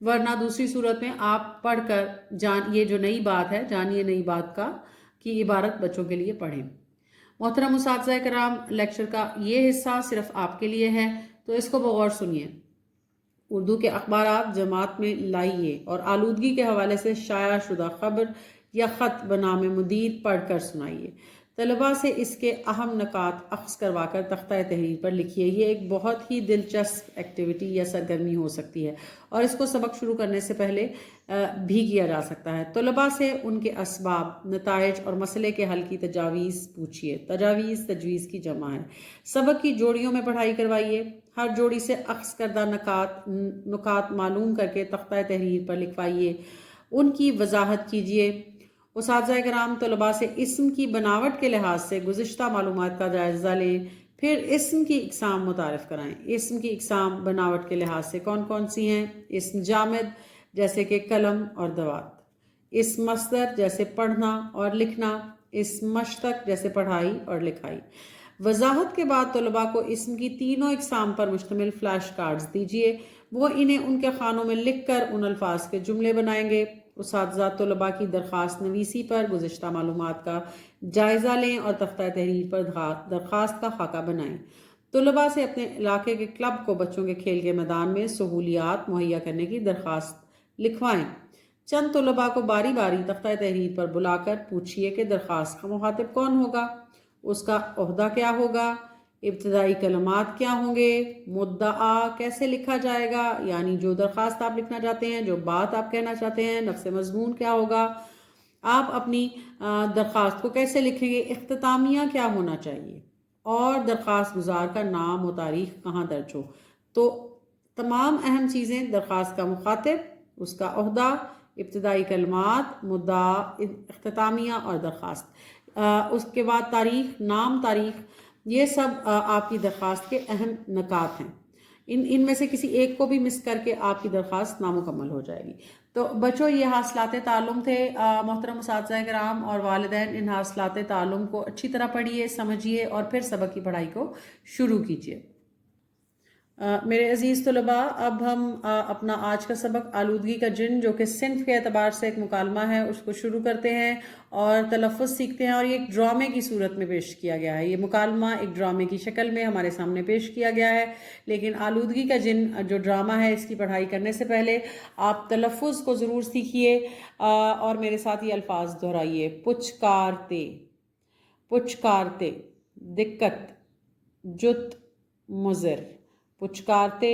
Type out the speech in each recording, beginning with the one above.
ورنہ دوسری صورت میں آپ پڑھ کر یہ جو نئی بات ہے جانیے نئی بات کی عبارت بچوں کے لیے پڑھیں۔ محترم اساتذہ کرام، لیکچر کا یہ حصہ صرف آپ کے لیے ہے، تو اس کو بغور سنیے۔ اردو کے اخبارات جماعت میں لائیے اور آلودگی کے حوالے سے شائع شدہ خبر یا خط بنام مدید پڑھ کر سنائیے۔ طلباء سے اس کے اہم نکات اخذ کروا کر تختہ تحریر پر لکھیے۔ یہ ایک بہت ہی دلچسپ ایکٹیویٹی یا سرگرمی ہو سکتی ہے اور اس کو سبق شروع کرنے سے پہلے بھی کیا جا سکتا ہے۔ طلباء سے ان کے اسباب، نتائج اور مسئلے کے حل کی تجاویز پوچھیے۔ تجویز کی جمع ہے۔ سبق کی جوڑیوں میں پڑھائی کروائیے۔ ہر جوڑی سے اخذ کردہ نکات معلوم کر کے تختہ تحریر پر لکھوائیے۔ ان کی وضاحت کیجیے۔ اساتذہ کرام، طلباء سے اسم کی بناوٹ کے لحاظ سے گزشتہ معلومات کا جائزہ لیں، پھر اسم کی اقسام متعارف کرائیں۔ اسم کی اقسام بناوٹ کے لحاظ سے کون کون سی ہیں؟ اسم جامد جیسے کہ قلم اور دوات، اسم مصدر جیسے پڑھنا اور لکھنا، اسم مشتق جیسے پڑھائی اور لکھائی۔ وضاحت کے بعد طلباء کو اسم کی تینوں اقسام پر مشتمل فلیش کارڈز دیجیے۔ وہ انہیں ان کے خانوں میں لکھ کر ان الفاظ کے جملے بنائیں گے۔ اساتذہ طلباء کی درخواست نویسی پر گزشتہ معلومات کا جائزہ لیں اور تختہ تحریر پر درخواست کا خاکہ بنائیں۔ طلباء سے اپنے علاقے کے کلب کو بچوں کے کھیل کے میدان میں سہولیات مہیا کرنے کی درخواست لکھوائیں۔ چند طلباء کو باری باری تختہ تحریر پر بلا کر پوچھیے کہ درخواست کا مخاطب کون ہوگا، اس کا عہدہ کیا ہوگا، ابتدائی کلمات کیا ہوں گے، مدعا کیسے لکھا جائے گا، یعنی جو درخواست آپ لکھنا چاہتے ہیں، جو بات آپ کہنا چاہتے ہیں، نفس مضمون کیا ہوگا، آپ اپنی درخواست کو کیسے لکھیں گے، اختتامیہ کیا ہونا چاہیے، اور درخواست گزار کا نام و تاریخ کہاں درج ہو۔ تو تمام اہم چیزیں: درخواست کا مخاطب، اس کا عہدہ، ابتدائی کلمات، مدعا، اختتامیہ اور درخواست، اس کے بعد تاریخ، نام، تاریخ، یہ سب آپ کی درخواست کے اہم نکات ہیں۔ ان میں سے کسی ایک کو بھی مس کر کے آپ کی درخواست نامکمل ہو جائے گی۔ تو بچوں، یہ حاصلات تعلم تھے۔ محترم اساتذہ کرام اور والدین، ان حاصلات تعلم کو اچھی طرح پڑھیے، سمجھیے اور پھر سبق کی پڑھائی کو شروع کیجیے۔ میرے عزیز طلباء، اب ہم اپنا آج کا سبق آلودگی کا جن، جو کہ صنف کے اعتبار سے ایک مکالمہ ہے، اس کو شروع کرتے ہیں اور تلفظ سیکھتے ہیں۔ اور یہ ایک ڈرامے کی صورت میں پیش کیا گیا ہے۔ یہ مکالمہ ایک ڈرامے کی شکل میں ہمارے سامنے پیش کیا گیا ہے، لیکن آلودگی کا جن جو ڈرامہ ہے، اس کی پڑھائی کرنے سے پہلے آپ تلفظ کو ضرور سیکھیے اور میرے ساتھ یہ الفاظ دہرائیے: پچکارتے، پچکارتے، دقت، جت، مضر۔ پچکارتے،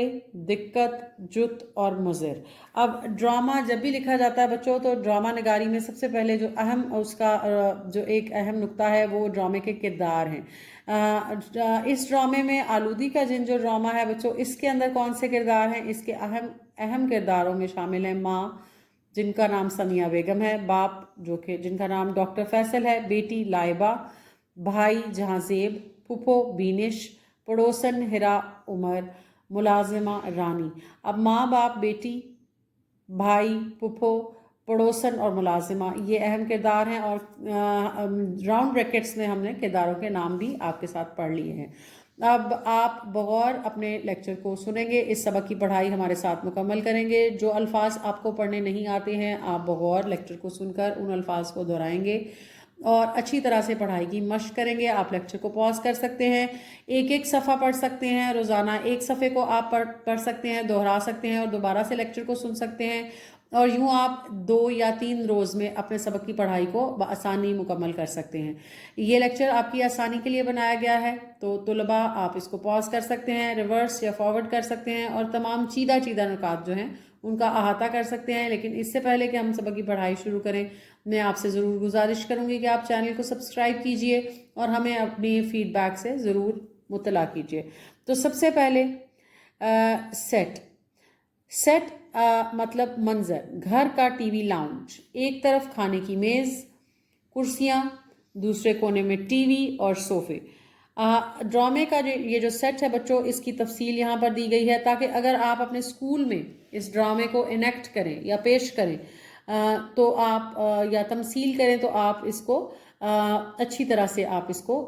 دقت، جت اور مضر۔ اب ڈرامہ جب بھی لکھا جاتا ہے بچوں، تو ڈرامہ نگاری میں سب سے پہلے جو اہم اس کا جو ایک اہم نقطہ ہے، وہ ڈرامے کے کردار ہیں۔ اس ڈرامے میں آلودگی کا جن جو ڈرامہ ہے بچوں، اس کے اندر کون سے کردار ہیں؟ اس کے اہم کرداروں میں شامل ہیں ماں، جن کا نام سمیہ بیگم ہے، باپ جن کا نام ڈاکٹر فیصل ہے، بیٹی لائبہ، بھائی جہاں زیب، پھپھو بینش، پڑوسن ہرا عمر، ملازمہ رانی۔ اب ماں، باپ، بیٹی، بھائی، پھپھو، پڑوسن اور ملازمہ، یہ اہم کردار ہیں، اور راؤنڈ بریکٹس میں ہم نے کرداروں کے نام بھی آپ کے ساتھ پڑھ لیے ہیں۔ اب آپ بغور اپنے لیکچر کو سنیں گے، اس سبق کی پڑھائی ہمارے ساتھ مکمل کریں گے۔ جو الفاظ آپ کو پڑھنے نہیں آتے ہیں، آپ بغور لیکچر کو سن کر ان الفاظ کو دہرائیں گے اور اچھی طرح سے پڑھائی کی مشق کریں گے۔ آپ لیکچر کو پاز کر سکتے ہیں، ایک صفحہ پڑھ سکتے ہیں، روزانہ ایک صفحے کو آپ پڑھ سکتے ہیں، دہرا سکتے ہیں اور دوبارہ سے لیکچر کو سن سکتے ہیں، اور یوں آپ 2 یا 3 روز میں اپنے سبق کی پڑھائی کو بآسانی مکمل کر سکتے ہیں۔ یہ لیکچر آپ کی آسانی کے لیے بنایا گیا ہے، تو طلباء آپ اس کو پاز کر سکتے ہیں، ریورس یا فارورڈ کر سکتے ہیں اور تمام چیدہ نکات جو ہیں ان کا احاطہ کر سکتے ہیں۔ لیکن اس سے پہلے کہ ہم سبق کی پڑھائی شروع کریں، میں آپ سے ضرور گزارش کروں گی کہ آپ چینل کو سبسکرائب کیجئے اور ہمیں اپنی فیڈ بیک سے ضرور مطلع کیجئے۔ تو سب سے پہلے سیٹ مطلب منظر، گھر کا ٹی وی لاؤنج، ایک طرف کھانے کی میز، کرسیاں، دوسرے کونے میں ٹی وی اور صوفے۔ ڈرامے کا یہ جو سیٹ ہے بچوں، اس کی تفصیل یہاں پر دی گئی ہے تاکہ اگر آپ اپنے اسکول میں اس ڈرامے کو انیکٹ کریں یا پیش کریں تو آپ یا تمثیل کریں تو آپ اس کو اچھی طرح سے آپ اس کو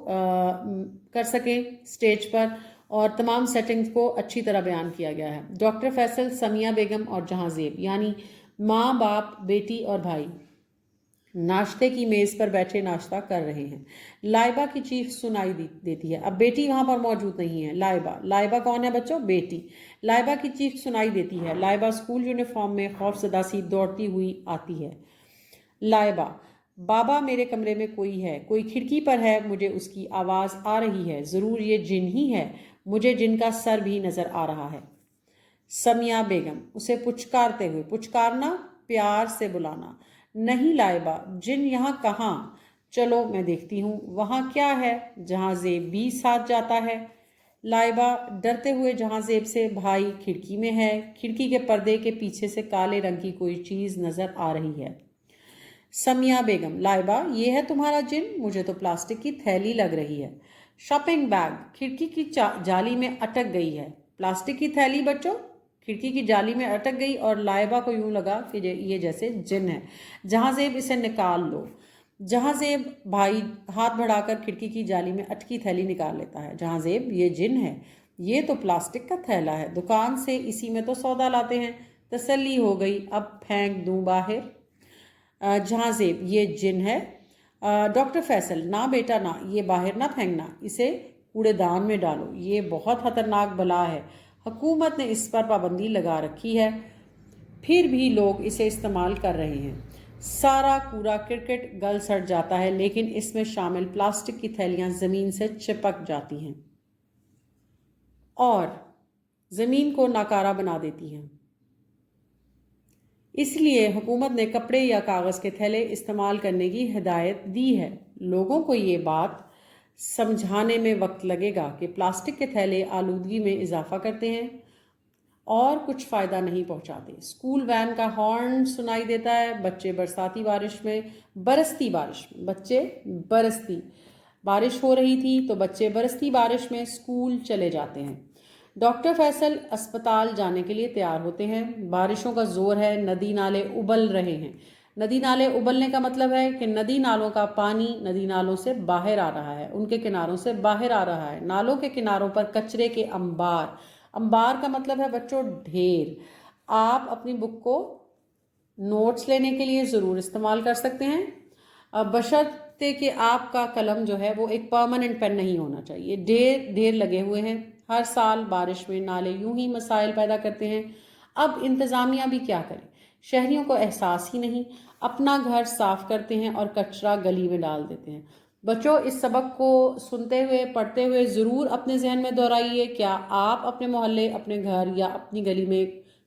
کر سکیں اسٹیج پر، اور تمام سیٹنگز کو اچھی طرح بیان کیا گیا ہے۔ ڈاکٹر فیصل، سمیہ بیگم اور جہاں زیب یعنی ماں باپ بیٹی اور بھائی ناشتے کی میز پر بیٹھے ناشتہ کر رہے ہیں۔ لائبہ کی چیخ سنائی دیتی ہے۔ اب بیٹی وہاں پر موجود نہیں ہے۔ لائبہ کون ہے بچوں؟ بیٹی۔ لائبہ کی چیخ سنائی دیتی ہے۔ لائبہ اسکول یونیفارم میں خوف زدہ سی دوڑتی ہوئی آتی ہے۔ لائبہ: بابا میرے کمرے میں کوئی ہے، کوئی کھڑکی پر ہے، مجھے اس کی آواز آ رہی ہے، ضرور یہ جن ہی ہے، مجھے جن کا سر بھی نظر آ رہا ہے۔ سمیہ بیگم اسے پچکارتے ہوئے، پچکارنا پیار سے بلانا، نہیں لائبہ، جن یہاں کہاں؟ چلو میں دیکھتی ہوں وہاں کیا ہے۔ جہاں زیب بھی ساتھ جاتا ہے۔ لائبہ ڈرتے ہوئے جہاں زیب سے، بھائی کھڑکی میں ہے، کھڑکی کے پردے کے پیچھے سے کالے رنگ کی کوئی چیز نظر آ رہی ہے۔ سمیہ بیگم: لائبہ یہ ہے تمہارا جن؟ مجھے تو پلاسٹک کی تھیلی لگ رہی ہے۔ شاپنگ بیگ کھڑکی کی جالی میں اٹک گئی ہے۔ پلاسٹک کی تھیلی بچوں کھڑکی کی جالی میں اٹک گئی اور لائبہ کو یوں لگا کہ یہ جیسے جن ہے۔ جہاں زیب اسے نکال لو۔ جہاں زیب بھائی ہاتھ بڑھا کر کھڑکی کی جالی میں اٹکی تھیلی نکال لیتا ہے۔ جہاں زیب یہ جن ہے، یہ تو پلاسٹک کا تھیلا ہے، دکان سے اسی میں تو سودا لاتے ہیں۔ تسلی ہو گئی، اب پھینک دوں باہر۔ جہاں زیب: یہ جن ہے؟ ڈاکٹر فیصل: نہ بیٹا نہ، یہ باہر نہ پھینکنا، اسے کوڑے دان میں ڈالو، یہ بہت خطرناک بلا ہے، حکومت نے اس پر پابندی لگا رکھی ہے، پھر بھی لوگ اسے استعمال کر رہے ہیں۔ سارا کوڑا کرکٹ گل سڑ جاتا ہے، لیکن اس میں شامل پلاسٹک کی تھیلیاں زمین سے چپک جاتی ہیں اور زمین کو ناکارہ بنا دیتی ہیں۔ اس لیے حکومت نے کپڑے یا کاغذ کے تھیلے استعمال کرنے کی ہدایت دی ہے۔ لوگوں کو یہ بات سمجھانے میں وقت لگے گا کہ پلاسٹک کے تھیلے آلودگی میں اضافہ کرتے ہیں اور کچھ فائدہ نہیں پہنچاتے۔ اسکول وین کا ہارن سنائی دیتا ہے۔ بچے برستی بارش ہو رہی تھی تو بچے برستی بارش میں اسکول چلے جاتے ہیں۔ ڈاکٹر فیصل اسپتال جانے کے لیے تیار ہوتے ہیں۔ بارشوں کا زور ہے، ندی نالے ابل رہے ہیں۔ ندی نالے ابلنے کا مطلب ہے کہ ندی نالوں کا پانی ندی نالوں سے باہر آ رہا ہے، ان کے کناروں سے باہر آ رہا ہے۔ نالوں کے کناروں پر کچرے کے انبار، انبار کا مطلب ہے بچوں ڈھیر۔ آپ اپنی بک کو نوٹس لینے کے لیے ضرور استعمال کر سکتے ہیں، بشرطے کہ آپ کا قلم جو ہے وہ ایک پرماننٹ پین نہیں ہونا چاہیے۔ ڈھیر لگے ہوئے ہیں۔ ہر سال بارش میں نالے یوں ہی مسائل پیدا کرتے ہیں۔ اب انتظامیہ بھی کیا کرے؟ شہریوں کو احساس ہی نہیں، اپنا گھر صاف کرتے ہیں اور کچرا گلی میں ڈال دیتے ہیں۔ بچوں اس سبق کو سنتے ہوئے پڑھتے ہوئے ضرور اپنے ذہن میں دہرائیے، کیا آپ اپنے محلے، اپنے گھر یا اپنی گلی میں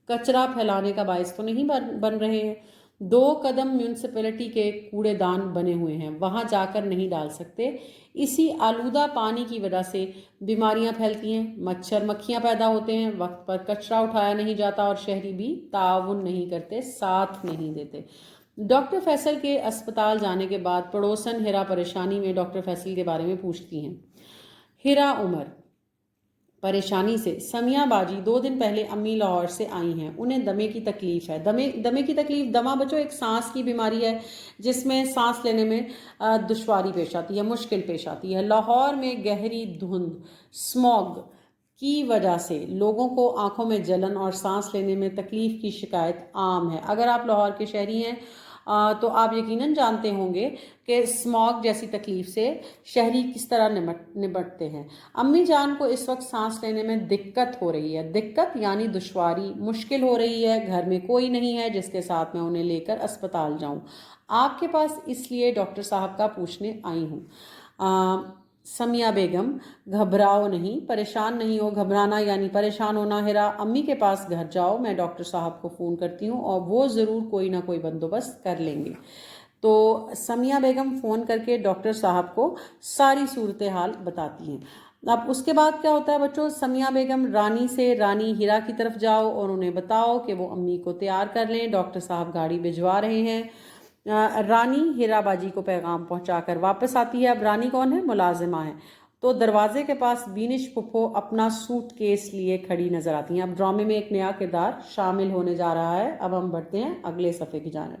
کچرا پھیلانے کا باعث تو نہیں بن رہے ہیں؟ 2 قدم میونسپلٹی کے کوڑے دان بنے ہوئے ہیں، وہاں جا کر نہیں ڈال سکتے۔ اسی آلودہ پانی کی وجہ سے بیماریاں پھیلتی ہیں، مچھر مکھیاں پیدا ہوتے ہیں، وقت پر کچرا اٹھایا نہیں جاتا اور شہری بھی تعاون نہیں کرتے، ساتھ نہیں دیتے۔ ڈاکٹر فیصل کے اسپتال جانے کے بعد پڑوسن ہیرا پریشانی میں ڈاکٹر فیصل کے بارے میں پوچھتی ہیں۔ ہیرا عمر پریشانی سے: سمیہ باجی 2 دن پہلے امی لاہور سے آئی ہیں، انہیں دمے کی تکلیف ہے۔ دمے کی تکلیف، دمہ بچوں ایک سانس کی بیماری ہے جس میں سانس لینے میں دشواری پیش آتی ہے، مشکل پیش آتی ہے۔ لاہور میں گہری دھند، اسموگ کی وجہ سے لوگوں کو آنکھوں میں جلن اور سانس لینے میں تکلیف کی شکایت عام ہے۔ اگر آپ لاہور کے شہری ہیں تو آپ یقیناً جانتے ہوں گے کہ اسموگ جیسی تکلیف سے شہری کس طرح نمٹتے ہیں۔ امی جان کو اس وقت سانس لینے میں دقت ہو رہی ہے، دقت یعنی دشواری، مشکل ہو رہی ہے، گھر میں کوئی نہیں ہے جس کے ساتھ میں انہیں لے کر اسپتال جاؤں، آپ کے پاس اس لیے ڈاکٹر صاحب کا پوچھنے آئی ہوں۔ سمیہ بیگم: گھبراؤ نہیں، پریشان نہیں ہو، گھبرانا یعنی پریشان ہونا۔ ہیرا: امی کے پاس گھر جاؤ، میں ڈاکٹر صاحب کو فون کرتی ہوں اور وہ ضرور کوئی نہ کوئی بندوبست کر لیں گے۔ تو سمیہ بیگم فون کر کے ڈاکٹر صاحب کو ساری صورتحال بتاتی ہیں۔ اب اس کے بعد کیا ہوتا ہے بچوں؟ سمیہ بیگم رانی سے رانی ہیرا کی طرف جاؤ اور انہیں بتاؤ کہ وہ امی کو تیار کر لیں، ڈاکٹر صاحب گاڑی بھجوا رہے ہیں۔ رانی ہیرا باجی کو پیغام پہنچا کر واپس آتی ہے۔ اب رانی کون ہے؟ ملازمہ ہے۔ تو دروازے کے پاس بینش پھپھو اپنا سوٹ کیس لیے کھڑی نظر آتی ہیں۔ اب ڈرامے میں ایک نیا کردار شامل ہونے جا رہا ہے۔ اب ہم بڑھتے ہیں اگلے صفحے کی جانب۔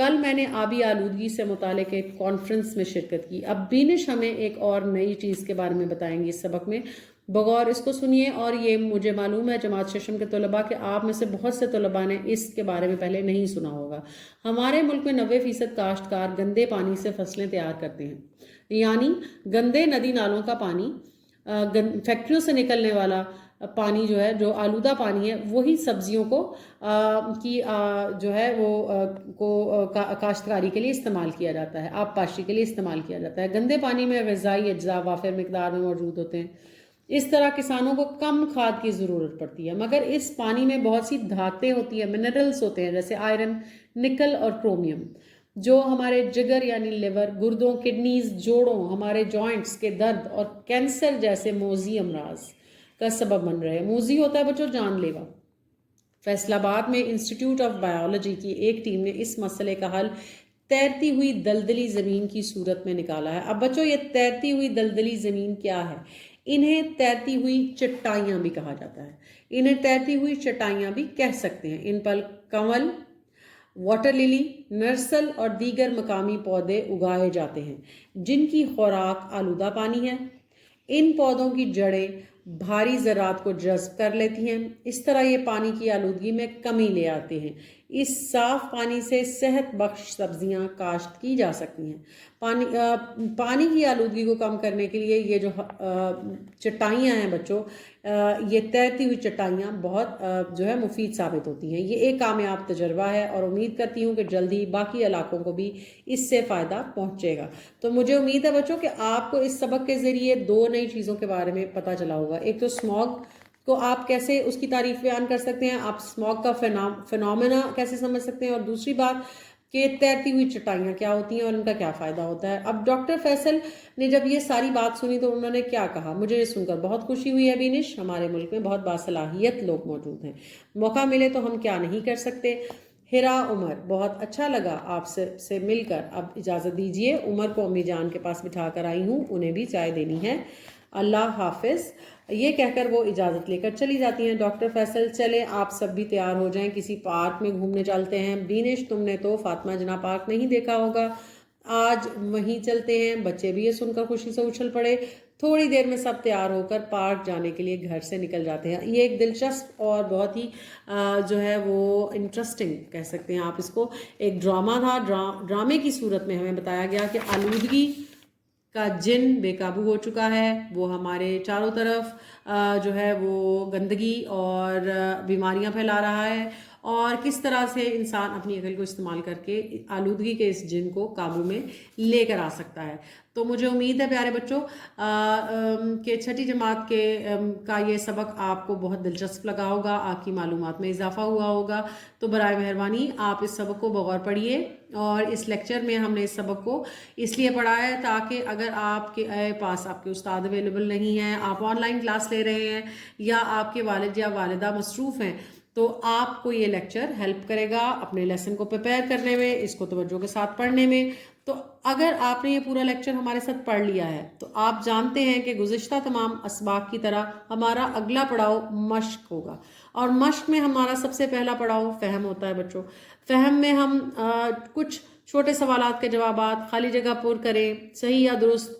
کل میں نے آبی آلودگی سے متعلق ایک کانفرنس میں شرکت کی. اب بینش ہمیں ایک اور نئی چیز کے بارے میں بتائیں گی اس سبق میں. بغور اس کو سنیے. اور یہ مجھے معلوم ہے جماعت ششم کے طلباء کہ آپ میں سے بہت سے طلباء نے اس کے بارے میں پہلے نہیں سنا ہوگا. ہمارے ملک میں 90% کاشتکار گندے پانی سے فصلیں تیار کرتے ہیں. یعنی گندے ندی نالوں کا پانی، فیکٹریوں سے نکلنے والا پانی جو ہے، جو آلودہ پانی ہے، وہی سبزیوں کو کی جو ہے وہ کاشتکاری کے لیے استعمال کیا جاتا ہے، آب پاشی کے لیے استعمال کیا جاتا ہے. گندے پانی میں غذائی اجزاء وافر مقدار میں موجود ہوتے ہیں. اس طرح کسانوں کو کم کھاد کی ضرورت پڑتی ہے، مگر اس پانی میں بہت سی دھاتیں ہوتی ہیں، منرلز ہوتے ہیں، جیسے آئرن، نکل اور کرومیم، جو ہمارے جگر یعنی لیور، گردوں، کڈنیز، جوڑوں، ہمارے جوائنٹس کے درد اور کینسر جیسے موذی امراض کا سبب بن رہے ہیں. موذی ہوتا ہے بچوں جان لیوا. فیصل آباد میں انسٹیٹیوٹ آف بائیولوجی کی ایک ٹیم نے اس مسئلے کا حل تیرتی ہوئی دلدلی زمین کی صورت میں نکالا ہے. اب بچوں یہ تیرتی ہوئی دلدلی زمین کیا ہے؟ انہیں تیرتی ہوئی چٹائیاں بھی کہا جاتا ہے. انہیں تیرتی ہوئی چٹائیاں بھی کہہ سکتے ہیں. ان پر کنول، واٹر للی، نرسل اور دیگر مقامی پودے اگائے جاتے ہیں جن کی خوراک آلودہ پانی ہے. ان پودوں کی جڑیں بھاری ذرات کو جذب کر لیتی ہیں. اس طرح یہ پانی کی آلودگی میں کمی لے آتے ہیں. اس صاف پانی سے صحت بخش سبزیاں کاشت کی جا سکتی ہیں. پانی کی آلودگی کو کم کرنے کے لیے یہ جو چٹائیاں ہیں بچوں، یہ تیرتی ہوئی چٹائیاں بہت جو ہے مفید ثابت ہوتی ہیں. یہ ایک کامیاب تجربہ ہے اور امید کرتی ہوں کہ جلدی باقی علاقوں کو بھی اس سے فائدہ پہنچے گا. تو مجھے امید ہے بچوں کہ آپ کو اس سبق کے ذریعے دو نئی چیزوں کے بارے میں پتہ چلا ہوگا. ایک تو اسموگ کو آپ کیسے اس کی تعریف بیان کر سکتے ہیں، آپ اسموگ کا فینومینا کیسے سمجھ سکتے ہیں، اور دوسری بات کہ تیرتی ہوئی چٹائیاں کیا ہوتی ہیں اور ان کا کیا فائدہ ہوتا ہے. اب ڈاکٹر فیصل نے جب یہ ساری بات سنی تو انہوں نے کیا کہا؟ مجھے یہ سن کر بہت خوشی ہوئی ہے بینش. ہمارے ملک میں بہت باصلاحیت لوگ موجود ہیں، موقع ملے تو ہم کیا نہیں کر سکتے. ہیرا عمر، بہت اچھا لگا آپ سے مل کر. اب اجازت دیجیے، عمر کو امی جان کے پاس بٹھا کر آئی ہوں، انہیں بھی چائے دینی ہے. اللہ حافظ. یہ کہہ کر وہ اجازت لے کر چلی جاتی ہیں. ڈاکٹر فیصل چلیں آپ سب بھی تیار ہو جائیں، کسی پارک میں گھومنے چلتے ہیں. بینش تم نے تو فاطمہ جناح پارک نہیں دیکھا ہوگا، آج وہیں چلتے ہیں. بچے بھی یہ سن کر خوشی سے اچھل پڑے. تھوڑی دیر میں سب تیار ہو کر پارک جانے کے لیے گھر سے نکل جاتے ہیں. یہ ایک دلچسپ اور بہت ہی جو ہے وہ انٹرسٹنگ کہہ سکتے ہیں آپ اس کو، ایک ڈرامہ تھا. ڈرامے کی صورت میں ہمیں بتایا گیا کہ آلودگی کا جن بے قابو ہو چکا ہے. وہ ہمارے چاروں طرف جو ہے وہ گندگی اور بیماریاں پھیلا رہا ہے، اور کس طرح سے انسان اپنی عقل کو استعمال کر کے آلودگی کے اس جن کو قابو میں لے کر آ سکتا ہے. تو مجھے امید ہے پیارے بچوں کہ چھٹی جماعت کا یہ سبق آپ کو بہت دلچسپ لگا ہوگا، آپ کی معلومات میں اضافہ ہوا ہوگا. تو برائے مہربانی آپ اس سبق کو بغور پڑھیے. اور اس لیکچر میں ہم نے اس سبق کو اس لیے پڑھایا ہے تاکہ اگر آپ کے پاس آپ کے استاد اویلیبل نہیں ہیں، آپ آن لائن کلاس لے رہے ہیں، یا آپ کے والد یا والدہ مصروف ہیں، تو آپ کو یہ لیکچر ہیلپ کرے گا اپنے لیسن کو پریپیئر کرنے میں، اس کو توجہ کے ساتھ پڑھنے میں. تو اگر آپ نے یہ پورا لیکچر ہمارے ساتھ پڑھ لیا ہے تو آپ جانتے ہیں کہ گزشتہ تمام اسباق کی طرح ہمارا اگلا پڑاؤ مشق ہوگا. اور مشق میں ہمارا سب سے پہلا پڑاؤ فہم ہوتا ہے بچوں. فہم میں ہم کچھ چھوٹے سوالات کے جوابات خالی جگہ پر کریں، صحیح یا درست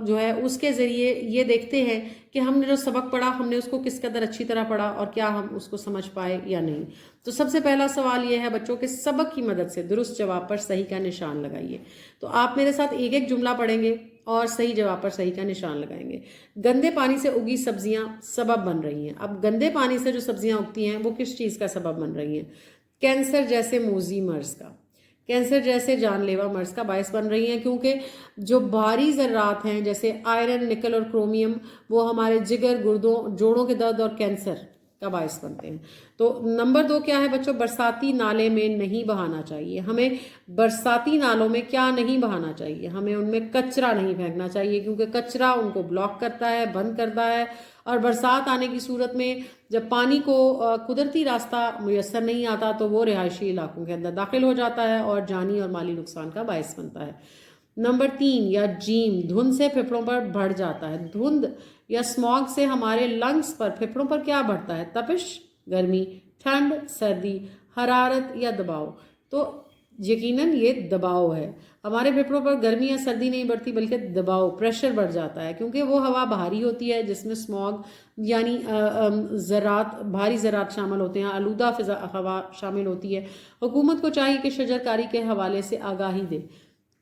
جو ہے اس کے ذریعے یہ دیکھتے ہیں کہ ہم نے جو سبق پڑھا ہم نے اس کو کس قدر اچھی طرح پڑھا اور کیا ہم اس کو سمجھ پائے یا نہیں. تو سب سے پہلا سوال یہ ہے بچوں کہ سبق کی مدد سے درست جواب پر صحیح کا نشان لگائیے. تو آپ میرے ساتھ ایک ایک جملہ پڑھیں گے اور صحیح جواب پر صحیح کا نشان لگائیں گے. گندے پانی سے اگی سبزیاں سبب بن رہی ہیں. اب گندے پانی سے جو سبزیاں اگتی ہیں وہ کس چیز کا سبب بن رہی ہیں؟ کینسر جیسے موذی مرض کا، کینسر جیسے جان لیوا مرض کا باعث بن رہی ہیں، کیونکہ جو بھاری ذرات ہیں جیسے آئرن، نکل اور کرومیم وہ ہمارے جگر، گردوں، جوڑوں کے درد اور کینسر کا باعث بنتے ہیں. تو نمبر 2 کیا ہے بچوں؟ برساتی نالے میں نہیں بہانا چاہیے. ہمیں برساتی نالوں میں کیا نہیں بہانا چاہیے؟ ہمیں ان میں کچرا نہیں پھینکنا چاہیے، کیونکہ کچرا ان کو بلاک کرتا ہے، بند کرتا ہے. اور برسات آنے کی صورت میں جب پانی کو قدرتی راستہ میسر نہیں آتا تو وہ رہائشی علاقوں کے اندر داخل ہو جاتا ہے اور جانی اور مالی نقصان کا باعث بنتا ہے. نمبر 3 یا جیم، دھند سے پھپھڑوں پر بڑھ جاتا ہے. دھند یا اسموگ سے ہمارے لنگز پر، پھپھڑوں پر کیا بڑھتا ہے؟ تپش، گرمی، ٹھنڈ، سردی، حرارت یا دباؤ. تو یقیناً یہ دباؤ ہے. ہمارے پھیپھڑوں پر گرمی یا سردی نہیں بڑھتی بلکہ دباؤ، پریشر بڑھ جاتا ہے، کیونکہ وہ ہوا بھاری ہوتی ہے جس میں اسموگ یعنی ذرات، بھاری ذرات شامل ہوتے ہیں، آلودہ ہوا شامل ہوتی ہے. حکومت کو چاہیے کہ شجر کاری کے حوالے سے آگاہی دے.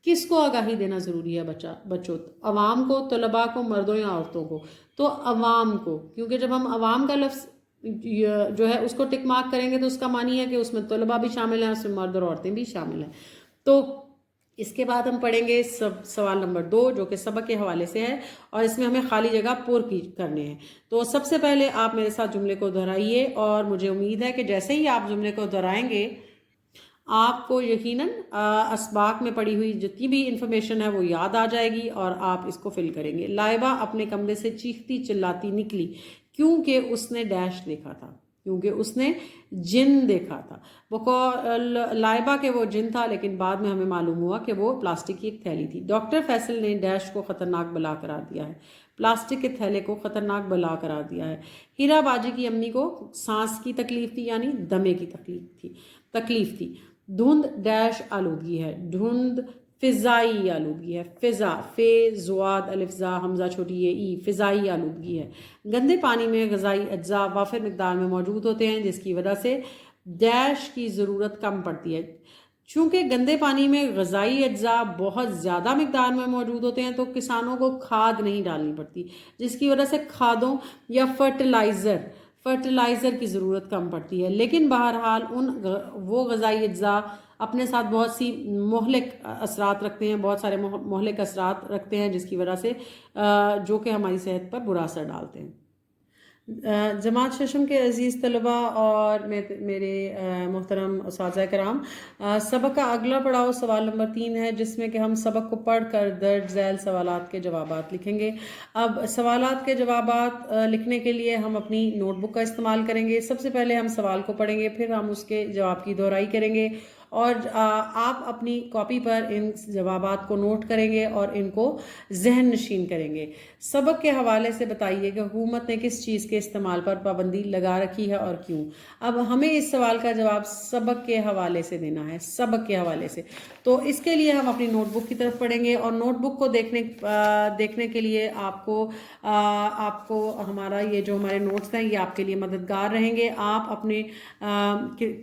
کس کو آگاہی دینا ضروری ہے بچوں؟ عوام کو، طلباء کو، مردوں یا عورتوں کو؟ تو عوام کو، کیونکہ جب ہم عوام کا لفظ جو ہے اس کو ٹک مارک کریں گے تو اس کا معنی ہے کہ اس میں طلباء بھی شامل ہیں، اس میں مرد اور عورتیں بھی شامل ہیں. تو اس کے بعد ہم پڑھیں گے سوال نمبر 2 جو کہ سبق کے حوالے سے ہے، اور اس میں ہمیں خالی جگہ پر کرنے ہیں. تو سب سے پہلے آپ میرے ساتھ جملے کو دہرائیے، اور مجھے امید ہے کہ جیسے ہی آپ جملے کو دہرائیں گے آپ کو یقیناً اسباق میں پڑی ہوئی جتنی بھی انفارمیشن ہے وہ یاد آ جائے گی اور آپ اس کو فل کریں گے. لائبہ اپنے کمرے سے چیختی چلاتی نکلی کیونکہ اس نے ڈیش دیکھا تھا، کیونکہ اس نے جن دیکھا تھا. لائبہ کے وہ جن تھا، لیکن بعد میں ہمیں معلوم ہوا کہ وہ پلاسٹک کی ایک تھیلی تھی. ڈاکٹر فیصل نے ڈیش کو خطرناک بلا قرار دیا ہے. پلاسٹک کے تھیلے کو خطرناک بلا قرار دیا ہے. ہیرا باجی کی امی کو سانس کی تکلیف تھی، یعنی دمے کی تکلیف تھی. دھند ڈیش آلودگی ہے. دھند فضائی آلودگی ہے. فضا، فے زواد الف زا حمزہ چھوٹی یہ ای، فضائی آلودگی ہے. گندے پانی میں غذائی اجزاء وافر مقدار میں موجود ہوتے ہیں جس کی وجہ سے ڈیش کی ضرورت کم پڑتی ہے. چونکہ گندے پانی میں غذائی اجزاء بہت زیادہ مقدار میں موجود ہوتے ہیں تو کسانوں کو کھاد نہیں ڈالنی پڑتی، جس کی وجہ سے کھادوں یا فرٹیلائزر کی ضرورت کم پڑتی ہے. لیکن بہرحال وہ غذائی اجزاء اپنے ساتھ بہت سی مہلک اثرات رکھتے ہیں، بہت سارے مہلک اثرات رکھتے ہیں جس کی وجہ سے جو کہ ہماری صحت پر برا اثر ڈالتے ہیں. جماعت ششم کے عزیز طلباء اور میرے محترم اساتذہ کرام، سبق کا اگلا پڑاؤ سوال نمبر 3 ہے، جس میں کہ ہم سبق کو پڑھ کر درج ذیل سوالات کے جوابات لکھیں گے. اب سوالات کے جوابات لکھنے کے لیے ہم اپنی نوٹ بک کا استعمال کریں گے. سب سے پہلے ہم سوال کو پڑھیں گے، پھر ہم اس کے جواب کی دہرائی کریں گے، اور آپ اپنی کاپی پر ان جوابات کو نوٹ کریں گے اور ان کو ذہن نشین کریں گے. سبق کے حوالے سے بتائیے کہ حکومت نے کس چیز کے استعمال پر پابندی لگا رکھی ہے اور کیوں. اب ہمیں اس سوال کا جواب سبق کے حوالے سے دینا ہے، سبق کے حوالے سے. تو اس کے لیے ہم اپنی نوٹ بک کی طرف پڑھیں گے، اور نوٹ بک کو دیکھنے کے لیے آپ کو ہمارا یہ جو ہمارے نوٹس ہیں یہ آپ کے لیے مددگار رہیں گے. آپ اپنے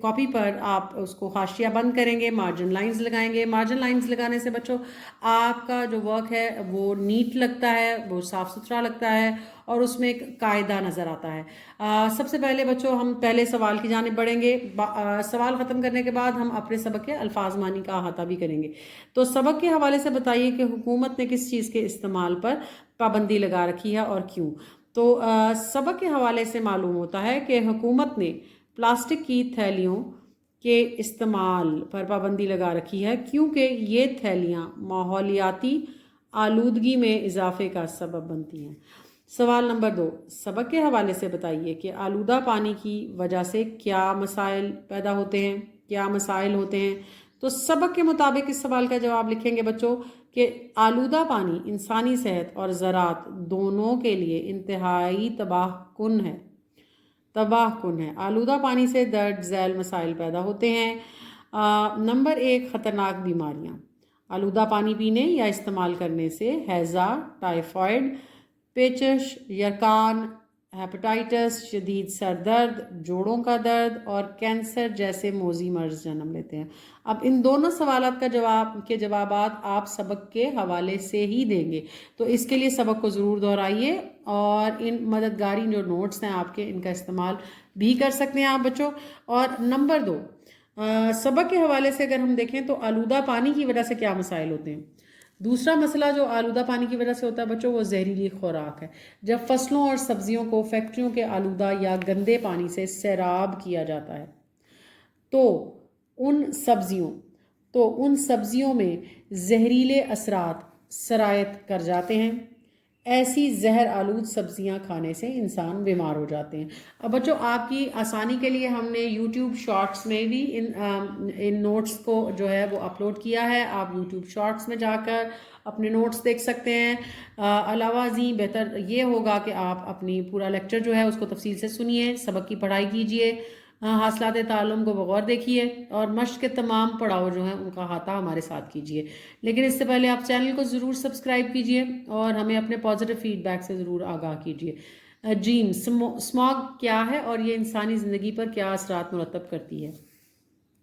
کاپی پر آپ اس کو حاشیہ بند کریں گے، مارجن لائنز لگائیں گے. مارجن لائنز لگانے سے بچوں آپ کا جو ورک ہے وہ نیٹ لگتا ہے، وہ صاف ستھرا لگتا ہے، اور اس میں ایک قاعدہ نظر آتا ہے. سب سے پہلے بچوں ہم پہلے سوال کی جانب بڑھیں گے. سوال ختم کرنے کے بعد ہم اپنے سبق کے الفاظ معنی کا احاطہ بھی کریں گے. تو سبق کے حوالے سے بتائیے کہ حکومت نے کس چیز کے استعمال پر پابندی لگا رکھی ہے اور کیوں. تو سبق کے حوالے سے معلوم ہوتا ہے کہ حکومت نے پلاسٹک کی تھیلیوں کے استعمال پر پابندی لگا رکھی ہے کیونکہ یہ تھیلیاں ماحولیاتی آلودگی میں اضافے کا سبب بنتی ہیں. سوال نمبر 2، سبق کے حوالے سے بتائیے کہ آلودہ پانی کی وجہ سے کیا مسائل پیدا ہوتے ہیں، کیا مسائل ہوتے ہیں. تو سبق کے مطابق اس سوال کا جواب لکھیں گے بچوں کہ آلودہ پانی انسانی صحت اور زراعت دونوں کے لیے انتہائی تباہ کن ہے. آلودہ پانی سے درج ذیل مسائل پیدا ہوتے ہیں. نمبر 1، خطرناک بیماریاں. آلودہ پانی پینے یا استعمال کرنے سے ہیضہ، ٹائیفائڈ، پیچش، یرقان، ہیپاٹائٹس، شدید سر درد، جوڑوں کا درد اور کینسر جیسے موذی مرض جنم لیتے ہیں. اب ان دونوں سوالات کے جوابات آپ سبق کے حوالے سے ہی دیں گے، تو اس کے لیے سبق کو ضرور دہرائیے، اور ان مددگاری جو نوٹس ہیں آپ کے ان کا استعمال بھی کر سکتے ہیں آپ بچوں. اور نمبر 2، سبق کے حوالے سے اگر ہم دیکھیں تو آلودہ پانی کی وجہ سے کیا مسائل ہوتے ہیں. دوسرا مسئلہ جو آلودہ پانی کی وجہ سے ہوتا ہے بچوں وہ زہریلی خوراک ہے. جب فصلوں اور سبزیوں کو فیکٹریوں کے آلودہ یا گندے پانی سے سیراب کیا جاتا ہے تو ان سبزیوں میں زہریلے اثرات سرایت کر جاتے ہیں. ایسی زہر آلود سبزیاں کھانے سے انسان بیمار ہو جاتے ہیں. اب بچوں آپ کی آسانی کے لیے ہم نے یوٹیوب شارٹس میں بھی ان نوٹس کو جو ہے وہ اپلوڈ کیا ہے. آپ یوٹیوب شارٹس میں جا کر اپنے نوٹس دیکھ سکتے ہیں. علاوہ ازیں بہتر یہ ہوگا کہ آپ اپنی پورا لیکچر جو ہے اس کو تفصیل سے سنیے، سبق کی پڑھائی کیجیے. حاصلات تعلم کو بغور دیکھیے اور مشق کے تمام پڑاؤ جو ہیں ان کا احاطہ ہمارے ساتھ کیجیے. لیکن اس سے پہلے آپ چینل کو ضرور سبسکرائب کیجیے اور ہمیں اپنے پازیٹیو فیڈ بیک سے ضرور آگاہ کیجیے. جیم، اسماگ کیا ہے اور یہ انسانی زندگی پر کیا اثرات مرتب کرتی ہے؟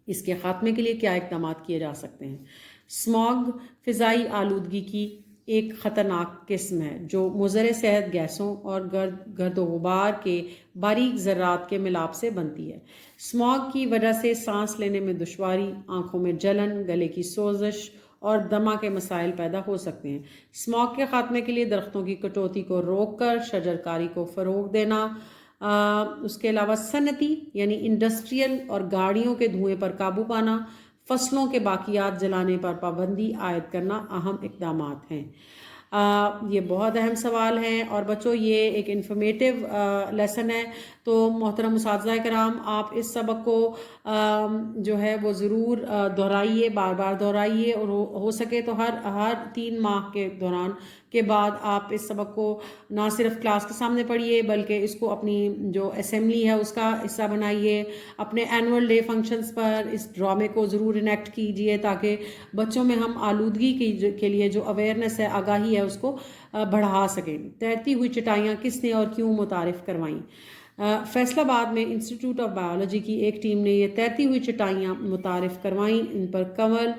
اس کے خاتمے کے لیے کیا اقدامات کیے جا سکتے ہیں؟ اسماگ فضائی آلودگی کی ایک خطرناک قسم ہے جو مضر صحت گیسوں اور گرد و غبار کے باریک ذرات کے ملاپ سے بنتی ہے. اسماگ کی وجہ سے سانس لینے میں دشواری، آنکھوں میں جلن، گلے کی سوزش اور دمہ کے مسائل پیدا ہو سکتے ہیں. اسماگ کے خاتمے کے لیے درختوں کی کٹوتی کو روک کر شجرکاری کو فروغ دینا، اس کے علاوہ صنعتی یعنی انڈسٹریل اور گاڑیوں کے دھوئیں پر قابو پانا، فصلوں کے باقیات جلانے پر پابندی عائد کرنا اہم اقدامات ہیں. یہ بہت اہم سوال ہیں اور بچوں یہ ایک انفارمیٹیو لیسن ہے. تو محترم اساتذہ کرام، آپ اس سبق کو جو ہے وہ ضرور دہرائیے، بار بار دہرائیے، اور ہو سکے تو ہر 3 ماہ کے دوران کے بعد آپ اس سبق کو نہ صرف کلاس کے سامنے پڑھیے بلکہ اس کو اپنی جو اسمبلی ہے اس کا حصہ بنائیے. اپنے اینول ڈے فنکشنز پر اس ڈرامے کو ضرور انیکٹ کیجیے تاکہ بچوں میں ہم آلودگی کے لیے جو اویئرنیس ہے، آگاہی ہے، اس کو بڑھا سکیں. تیرتی ہوئی چٹائیاں کس نے اور کیوں متعارف کروائیں؟ فیصل آباد میں انسٹیٹیوٹ آف بایولوجی کی ایک ٹیم نے یہ تیرتی ہوئی چٹائیاں متعارف کروائیں. ان پر کنول،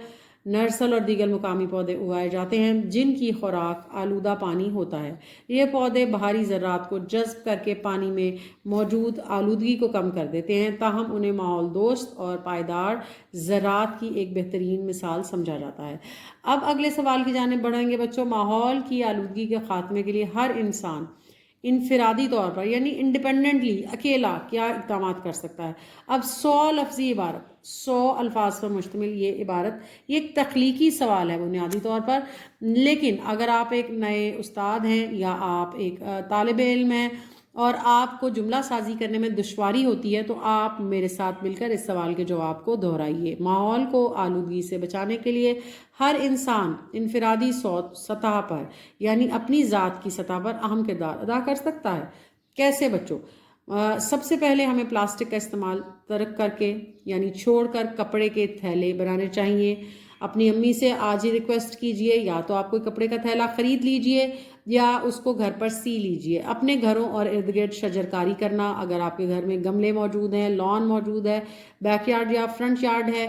نرسل اور دیگر مقامی پودے اگائے جاتے ہیں جن کی خوراک آلودہ پانی ہوتا ہے. یہ پودے بھاری ذرات کو جذب کر کے پانی میں موجود آلودگی کو کم کر دیتے ہیں، تاہم انہیں ماحول دوست اور پائیدار زراعت کی ایک بہترین مثال سمجھا جاتا ہے. اب اگلے سوال کی جانب بڑھیں گے بچوں. ماحول کی آلودگی کے خاتمے کے لیے ہر انسان انفرادی طور پر یعنی انڈیپینڈنٹلی اکیلا کیا اقدامات کر سکتا ہے؟ اب 100 لفظی عبارت، 100 الفاظ پر مشتمل یہ عبارت، یہ ایک تخلیقی سوال ہے بنیادی طور پر. لیکن اگر آپ ایک نئے استاد ہیں یا آپ ایک طالب علم ہیں اور آپ کو جملہ سازی کرنے میں دشواری ہوتی ہے تو آپ میرے ساتھ مل کر اس سوال کے جواب کو دہرائیے. ماحول کو آلودگی سے بچانے کے لیے ہر انسان انفرادی سطح پر یعنی اپنی ذات کی سطح پر اہم کردار ادا کر سکتا ہے. کیسے بچوں؟ سب سے پہلے ہمیں پلاسٹک کا استعمال ترک کر کے یعنی چھوڑ کر کپڑے کے تھیلے بنانے چاہیے. اپنی امی سے آج ہی ریکویسٹ کیجئے، یا تو آپ کوئی کپڑے کا تھیلا خرید لیجئے یا اس کو گھر پر سی لیجئے. اپنے گھروں اور ارد گرد شجرکاری کرنا، اگر آپ کے گھر میں گملے موجود ہیں، لان موجود ہے، بیک یارڈ یا فرنٹ یارڈ ہے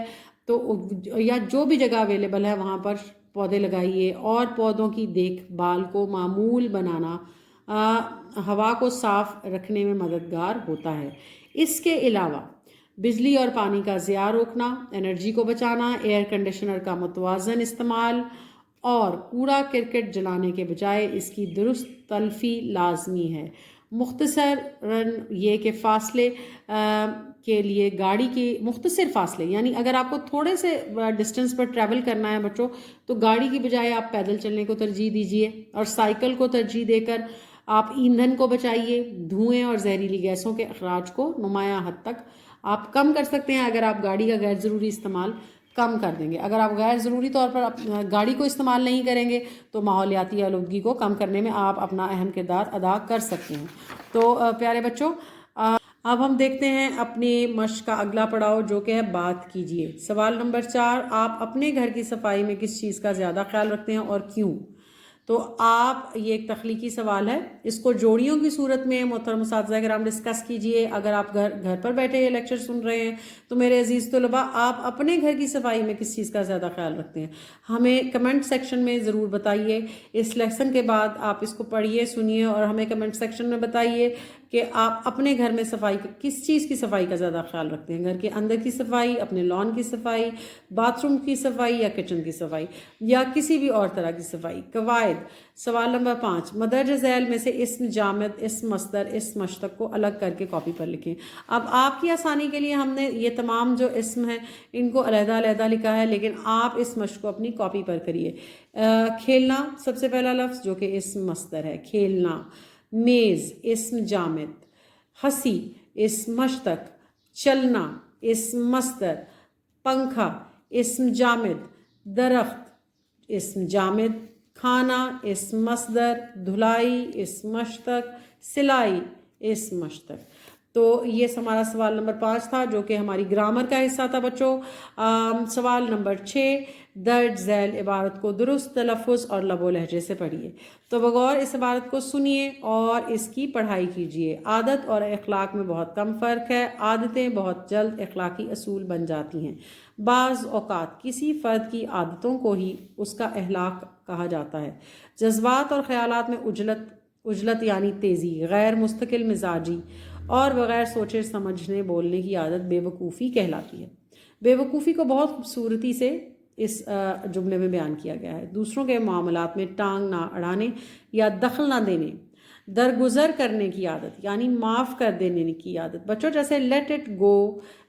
تو یا جو بھی جگہ اویلیبل ہے وہاں پر پودے لگائیے. اور پودوں کی دیکھ بھال کو معمول بنانا ہوا کو صاف رکھنے میں مددگار ہوتا ہے. اس کے علاوہ بجلی اور پانی کا ضیاع روکنا، انرجی کو بچانا، ایئر کنڈیشنر کا متوازن استعمال اور کوڑا کرکٹ جلانے کے بجائے اس کی درست تلفی لازمی ہے. مختصراً یہ کہ فاصلے کے لیے گاڑی کی مختصر فاصلے یعنی اگر آپ کو تھوڑے سے ڈسٹنس پر ٹریول کرنا ہے بچوں تو گاڑی کی بجائے آپ پیدل چلنے کو ترجیح دیجیے اور سائیکل کو ترجیح دے کر آپ ایندھن کو بچائیے. دھوئیں اور زہریلی گیسوں کے اخراج کو نمایاں حد تک آپ کم کر سکتے ہیں اگر آپ گاڑی کا غیر ضروری استعمال کم کر دیں گے. اگر آپ غیر ضروری طور پر گاڑی کو استعمال نہیں کریں گے تو ماحولیاتی آلودگی کو کم کرنے میں آپ اپنا اہم کردار ادا کر سکتے ہیں. تو پیارے بچوں، اب ہم دیکھتے ہیں اپنی مشق کا اگلا پڑاؤ جو کہ ہے بات کیجیے. سوال نمبر 4، آپ اپنے گھر کی صفائی میں کس چیز کا زیادہ خیال رکھتے ہیں اور کیوں؟ تو آپ یہ ایک تخلیقی سوال ہے، اس کو جوڑیوں کی صورت میں محترم اساتذہ کرام ڈسکس کیجئے. اگر آپ گھر پر بیٹھے یہ لیکچر سن رہے ہیں تو میرے عزیز طلباء، آپ اپنے گھر کی صفائی میں کس چیز کا زیادہ خیال رکھتے ہیں؟ ہمیں کمنٹ سیکشن میں ضرور بتائیے. اس لیسن کے بعد آپ اس کو پڑھیے، سنیے اور ہمیں کمنٹ سیکشن میں بتائیے کہ آپ اپنے گھر میں صفائی کس چیز کی صفائی کا زیادہ خیال رکھتے ہیں. گھر کے اندر کی صفائی، اپنے لان کی صفائی، باتھ روم کی صفائی یا کچن کی صفائی یا کسی بھی اور طرح کی صفائی. قواعد. سوال نمبر 5، مدرج ذیل میں سے اسم جامد، اسم مصدر، اسم مشتق کو الگ کر کے کاپی پر لکھیں. اب آپ کی آسانی کے لیے ہم نے یہ تمام جو اسم ہیں ان کو علیحدہ علیحدہ لکھا ہے، لیکن آپ اس مشق کو اپنی کاپی پر کریے. کھیلنا سب سے پہلا لفظ جو کہ اسم مصدر ہے، کھیلنا. میز اسم جامد. ہنسی اسم مشتق. چلنا اسم مصدر. پنکھا اسم جامد. درخت اسم جامد. کھانا اسم مصدر. دھلائی اسم مشتق. سلائی اسم مشتق. تو یہ ہمارا سوال نمبر 5 تھا جو کہ ہماری گرامر کا حصہ تھا بچوں۔ سوال نمبر 6، درج ذیل عبارت کو درست تلفظ اور لب و لہجے سے پڑھیے۔ تو بغور اس عبارت کو سنیے اور اس کی پڑھائی کیجیے۔ عادت اور اخلاق میں بہت کم فرق ہے، عادتیں بہت جلد اخلاقی اصول بن جاتی ہیں۔ بعض اوقات کسی فرد کی عادتوں کو ہی اس کا اخلاق کہا جاتا ہے۔ جذبات اور خیالات میں عجلت یعنی تیزی، غیر مستقل مزاجی اور بغیر سوچے سمجھنے بولنے کی عادت بے وقوفی کہلاتی ہے۔ بے وقوفی کو بہت خوبصورتی سے اس جملے میں بیان کیا گیا ہے۔ دوسروں کے معاملات میں ٹانگ نہ اڑانے یا دخل نہ دینے، درگزر کرنے کی عادت یعنی معاف کر دینے کی عادت۔ بچوں جیسے لیٹ اٹ گو،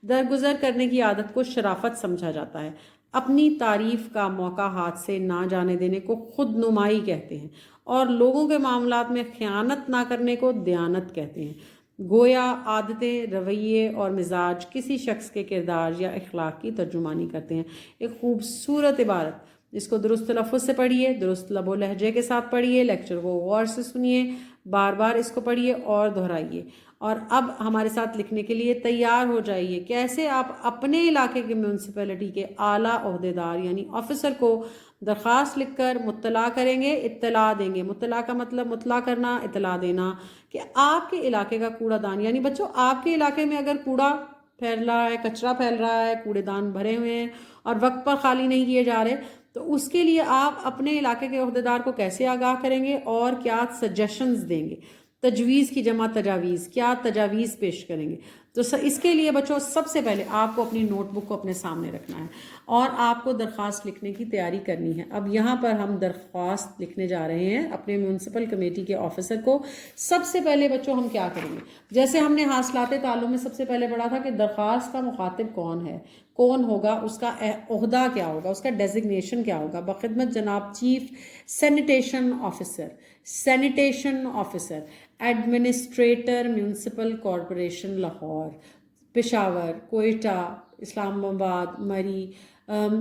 درگزر کرنے کی عادت کو شرافت سمجھا جاتا ہے۔ اپنی تعریف کا موقع ہاتھ سے نہ جانے دینے کو خود نمائی کہتے ہیں، اور لوگوں کے معاملات میں خیانت نہ کرنے کو دیانت کہتے ہیں۔ گویا عادتیں، رویے اور مزاج کسی شخص کے کردار یا اخلاق کی ترجمانی کرتے ہیں۔ ایک خوبصورت عبارت، اس کو درست تلفظ سے پڑھیے، درست لب و لہجے کے ساتھ پڑھیے، لیکچر کو غور سے سنیے، بار بار اس کو پڑھیے اور دہرائیے، اور اب ہمارے ساتھ لکھنے کے لیے تیار ہو جائیے۔ کیسے آپ اپنے علاقے کے میونسپلٹی کے اعلیٰ عہدیدار یعنی آفیسر کو درخواست لکھ کر مطلع کریں گے، اطلاع دیں گے۔ مطلع کا مطلب مطلع کرنا، اطلاع دینا کہ آپ کے علاقے کا کوڑا دان، یعنی بچوں آپ کے علاقے میں اگر کوڑا پھیل رہا ہے، کچرا پھیل رہا ہے، کوڑے دان بھرے ہوئے ہیں اور وقت پر خالی نہیں کیے جا رہے، تو اس کے لیے آپ اپنے علاقے کے عہدیدار کو کیسے آگاہ کریں گے اور کیا سجیشنز دیں گے۔ تجویز کی جمع تجاویز، کیا تجاویز پیش کریں گے۔ تو اس کے لیے بچوں سب سے پہلے آپ کو اپنی نوٹ بک کو اپنے سامنے رکھنا ہے اور آپ کو درخواست لکھنے کی تیاری کرنی ہے۔ اب یہاں پر ہم درخواست لکھنے جا رہے ہیں اپنے میونسپل کمیٹی کے آفیسر کو۔ سب سے پہلے بچوں ہم کیا کریں گے، جیسے ہم نے حاصلات تعلم میں سب سے پہلے پڑھا تھا کہ درخواست کا مخاطب کون ہے، کون ہوگا، اس کا عہدہ کیا ہوگا، اس کا ڈیزگنیشن کیا ہوگا۔ بخدمت جناب chief sanitation officer, administrator municipal corporation Lahore, Peshawar, Quetta, Islamabad, Murree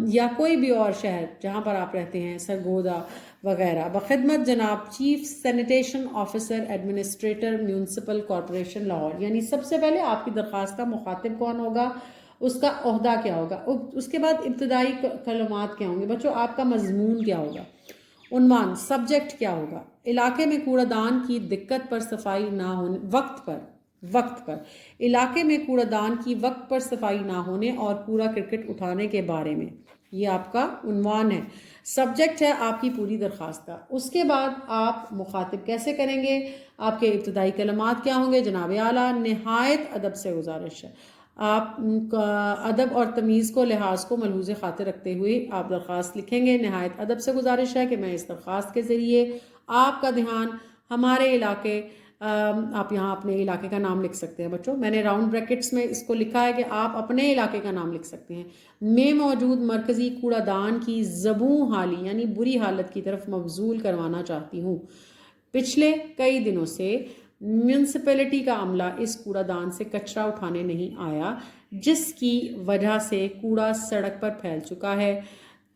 یا کوئی بھی اور شہر جہاں پر آپ رہتے ہیں، سرگودا وغیرہ۔ بخدمت جناب chief sanitation officer administrator municipal corporation Lahore, یعنی سب سے پہلے آپ کی درخواست کا مخاطب کون ہوگا، اس کا عہدہ کیا ہوگا، اس کے بعد ابتدائی کلمات کیا ہوں گے بچوں، آپ کا مضمون کیا ہوگا، عنوان، سبجیکٹ کیا ہوگا، علاقے میں کوڑا دان کی دقت پر صفائی نہ ہونے، وقت پر علاقے میں کوڑا دان کی وقت پر صفائی نہ ہونے اور پورا کرکٹ اٹھانے کے بارے میں، یہ آپ کا عنوان ہے، سبجیکٹ ہے آپ کی پوری درخواست کا۔ اس کے بعد آپ مخاطب کیسے کریں گے، آپ کے ابتدائی کلمات کیا ہوں گے، جناب اعلیٰ نہایت ادب سے گزارش ہے، آپ ادب اور تمیز کو لحاظ کو ملحوظ خاطر رکھتے ہوئے آپ درخواست لکھیں گے۔ نہایت ادب سے گزارش ہے کہ میں اس درخواست کے ذریعے آپ کا دھیان ہمارے علاقے، آپ یہاں اپنے علاقے کا نام لکھ سکتے ہیں بچوں، میں نے راؤنڈ بریکٹس میں اس کو لکھا ہے کہ آپ اپنے علاقے کا نام لکھ سکتے ہیں، میں موجود مرکزی کوڑا دان کی زبوں حالی یعنی بری حالت کی طرف مبذول کروانا چاہتی ہوں۔ پچھلے کئی دنوں سے میونسپلٹی کا عملہ اس کوڑا دان سے کچرا اٹھانے نہیں آیا، جس کی وجہ سے کوڑا سڑک پر پھیل چکا ہے۔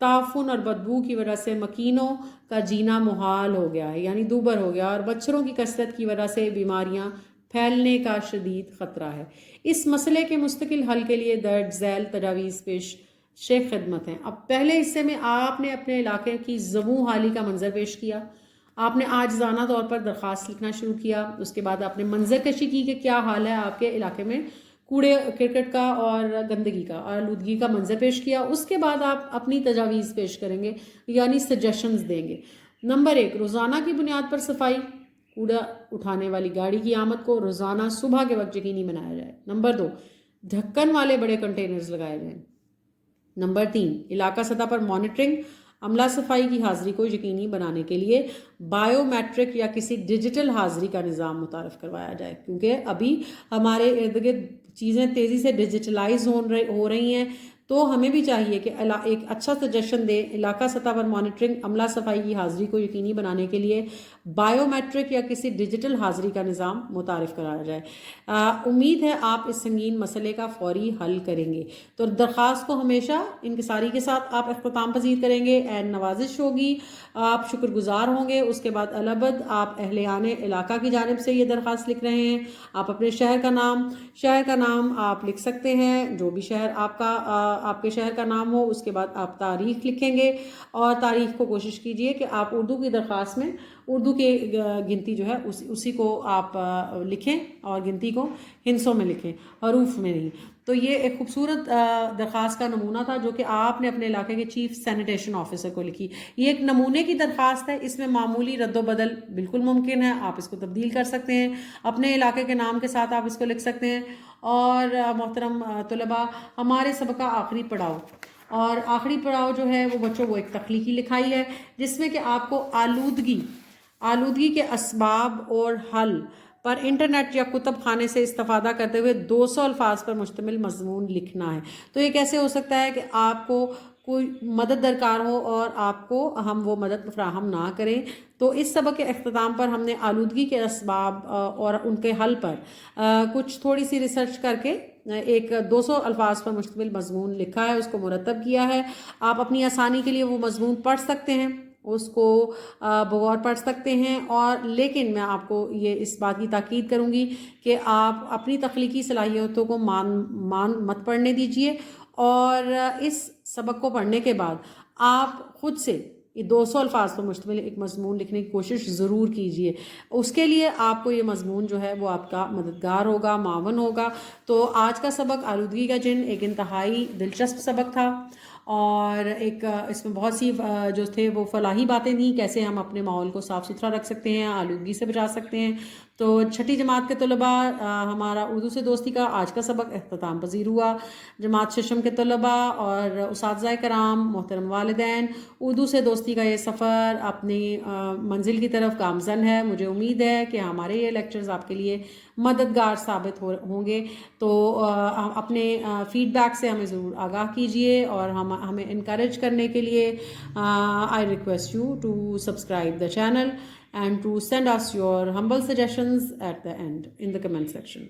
تعفن اور بدبو کی وجہ سے مکینوں کا جینا محال ہو گیا ہے، یعنی دوبر ہو گیا، اور مچھروں کی کثرت کی وجہ سے بیماریاں پھیلنے کا شدید خطرہ ہے۔ اس مسئلے کے مستقل حل کے لیے درج ذیل تجاویز پیش خدمت ہیں۔ اب پہلے حصے میں آپ نے اپنے علاقے کی زبوں حالی کا منظر پیش کیا، آپ نے عاجزانہ طور پر درخواست لکھنا شروع کیا، اس کے بعد آپ نے منظر کشی کی کہ کیا حال ہے آپ کے علاقے میں کوڑے کرکٹ کا اور گندگی کا اور آلودگی کا منظر پیش کیا۔ اس کے بعد آپ اپنی تجاویز پیش کریں گے یعنی سجیشنز دیں گے۔ نمبر 1، روزانہ کی بنیاد پر صفائی، کوڑا اٹھانے والی گاڑی کی آمد کو روزانہ صبح کے وقت یقینی بنایا جائے۔ نمبر 2، ڈھکن والے بڑے کنٹینرز لگائے جائیں۔ نمبر 3، علاقہ سطح پر مانیٹرنگ، عملہ صفائی کی حاضری کو یقینی بنانے کے لیے بائیو میٹرک یا کسی ڈیجیٹل حاضری کا نظام متعارف کروایا جائے، کیونکہ ابھی ہمارے ارد گرد چیزیں تیزی سے ڈیجیٹلائز ہو رہی ہیں، تو ہمیں بھی چاہیے کہ ایک اچھا سجیشن دیں علاقہ سطح پر مانیٹرنگ عملہ صفائی کی حاضری کو یقینی بنانے کے لیے بائیو میٹرک یا کسی ڈیجیٹل حاضری کا نظام متعارف کرایا جائے۔ امید ہے آپ اس سنگین مسئلے کا فوری حل کریں گے۔ تو درخواست کو ہمیشہ انکساری کے ساتھ آپ اختتام پذیر کریں گے، عین نوازش ہوگی، آپ شکر گزار ہوں گے۔ اس کے بعد الابد آپ اہلیان علاقہ کی جانب سے یہ درخواست لکھ رہے ہیں۔ آپ اپنے شہر کا نام آپ لکھ سکتے ہیں، جو بھی شہر آپ کے شہر کا نام ہو، اس کے بعد آپ تاریخ لکھیں گے، اور تاریخ کو کوشش کیجئے کہ آپ اردو کی درخواست میں اردو کے گنتی جو ہے اسی کو آپ لکھیں، اور گنتی کو ہندسوں میں لکھیں، حروف میں نہیں۔ تو یہ ایک خوبصورت درخواست کا نمونہ تھا جو کہ آپ نے اپنے علاقے کے چیف سینیٹیشن آفیسر کو لکھی۔ یہ ایک نمونے کی درخواست ہے، اس میں معمولی رد و بدل بالکل ممکن ہے، آپ اس کو تبدیل کر سکتے ہیں، اپنے علاقے کے نام کے ساتھ آپ اس کو لکھ سکتے ہیں۔ اور محترم طلباء، ہمارے سبق کا آخری پڑاؤ جو ہے وہ ایک تخلیقی لکھائی ہے، جس میں کہ آپ کو آلودگی کے اسباب اور حل پر انٹرنیٹ یا کتب خانے سے استفادہ کرتے ہوئے 200 الفاظ پر مشتمل مضمون لکھنا ہے۔ تو یہ کیسے ہو سکتا ہے کہ آپ کو کوئی مدد درکار ہو اور آپ کو ہم وہ مدد فراہم نہ کریں؟ تو اس سبق کے اختتام پر ہم نے آلودگی کے اسباب اور ان کے حل پر کچھ تھوڑی سی ریسرچ کر کے ایک 200 الفاظ پر مشتمل مضمون لکھا ہے، اس کو مرتب کیا ہے۔ آپ اپنی آسانی کے لیے وہ مضمون پڑھ سکتے ہیں، اس کو بغور پڑھ سکتے ہیں، اور لیکن میں آپ کو یہ اس بات کی تاکید کروں گی کہ آپ اپنی تخلیقی صلاحیتوں کو مت پڑھنے دیجیے، اور اس سبق کو پڑھنے کے بعد آپ خود سے یہ 200 الفاظ پر مشتمل ایک مضمون لکھنے کی کوشش ضرور کیجیے۔ اس کے لیے آپ کو یہ مضمون جو ہے وہ آپ کا مددگار ہوگا، معاون ہوگا۔ تو آج کا سبق آلودگی کا جن ایک انتہائی دلچسپ سبق تھا، اور ایک اس میں بہت سی جو تھے وہ فلاحی باتیں تھیں، کیسے ہم اپنے ماحول کو صاف ستھرا رکھ سکتے ہیں، آلودگی سے بچا سکتے ہیں۔ تو چھٹی جماعت کے طلباء، ہمارا اردو سے دوستی کا آج کا سبق اختتام پذیر ہوا۔ جماعت ششم کے طلباء اور اساتذہ کرام، محترم والدین، اردو سے دوستی کا یہ سفر اپنی منزل کی طرف گامزن ہے۔ مجھے امید ہے کہ ہمارے یہ لیکچرز آپ کے لیے مددگار ثابت ہوں گے۔ تو اپنے فیڈ بیک سے ہمیں ضرور آگاہ کیجیے، اور ہمیں انکریج کرنے کے لیے I request you to subscribe the channel and to send us your humble suggestions at the end in the comment section.